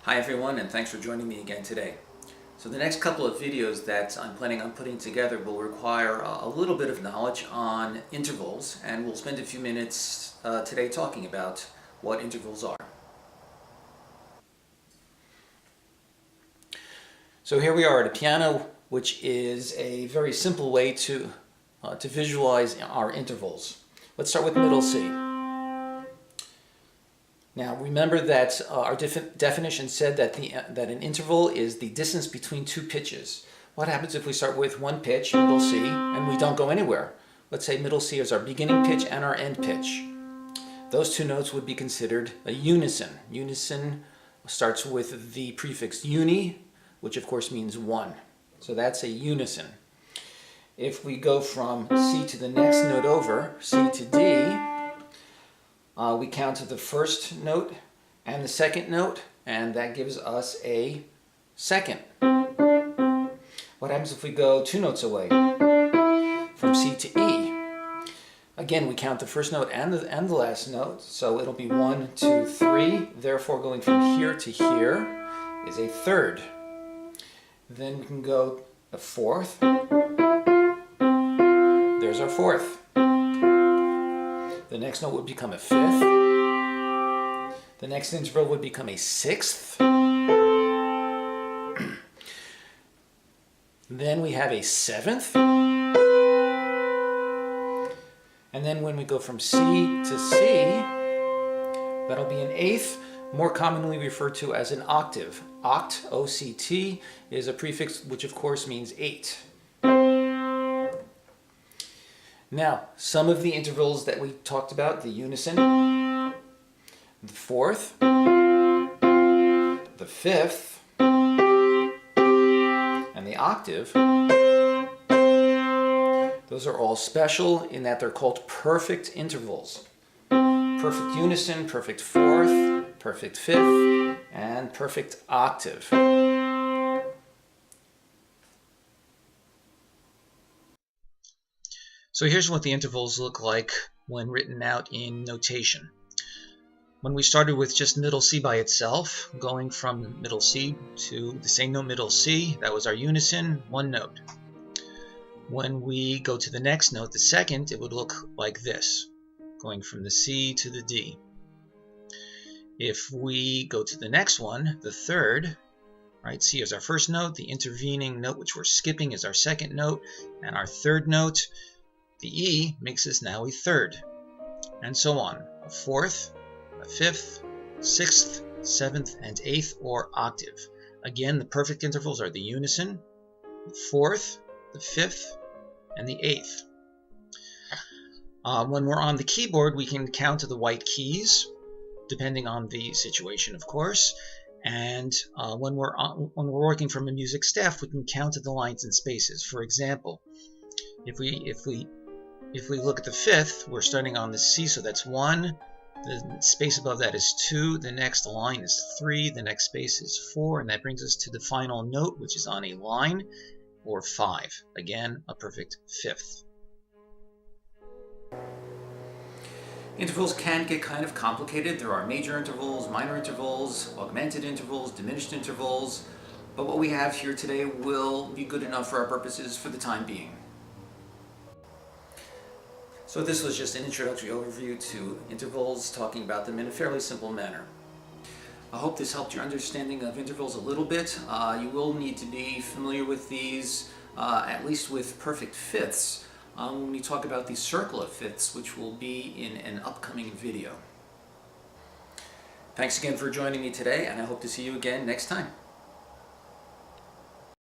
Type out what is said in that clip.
Hi everyone, and thanks for joining me again today. So the next couple of videos that I'm planning on putting together will require a little bit of knowledge on intervals, and we'll spend a few minutes today talking about what intervals are. So here we are at a piano, which is a very simple way to visualize our intervals. Let's start with middle C. Now remember that our definition said that that an interval is the distance between two pitches. What happens if we start with one pitch, middle C, and we don't go anywhere? Let's say middle C is our beginning pitch and our end pitch. Those two notes would be considered a unison. Unison starts with the prefix uni, which of course means one. So that's a unison. If we go from C to the next note over, C to D, we count to the first note and the second note, and that gives us a second. What happens if we go two notes away, from C to E? Again, we count the first note and the last note, so it'll be 1, 2, 3. Therefore, going from here to here is a third. Then we can go a fourth. There's our fourth. The next note would become a fifth. The next interval would become a sixth. Then we have a seventh. And then when we go from C to C, that'll be an eighth, more commonly referred to as an octave. Oct, O-C-T, is a prefix which of course means 8. Now, some of the intervals that we talked about, the unison, the fourth, the fifth, and the octave, those are all special in that they're called perfect intervals. Perfect unison, perfect fourth, perfect fifth, and perfect octave. So here's what the intervals look like when written out in notation. When we started with just middle C by itself, going from middle C to the same note middle C, that was our unison, one note. When we go to the next note, the second, it would look like this, going from the C to the D. If we go to the next one, the third, right, C is our first note, the intervening note which we're skipping is our second note, and our third note, the E, makes us now a third, and so on. A fourth, a fifth, sixth, seventh, and eighth, or octave. Again, the perfect intervals are the unison, the fourth, the fifth, and the eighth. When we're on the keyboard, we can count to the white keys, depending on the situation, of course. And when we're working from a music staff, we can count to the lines and spaces. For example, if we look at the fifth, we're starting on the C, so that's 1. The space above that is 2. The next line is 3. The next space is 4. And that brings us to the final note, which is on a line, or 5. Again, a perfect fifth. Intervals can get kind of complicated. There are major intervals, minor intervals, augmented intervals, diminished intervals. But what we have here today will be good enough for our purposes for the time being. So this was just an introductory overview to intervals, talking about them in a fairly simple manner. I hope this helped your understanding of intervals a little bit. You will need to be familiar with these, at least with perfect fifths, when we talk about the circle of fifths, which will be in an upcoming video. Thanks again for joining me today, and I hope to see you again next time.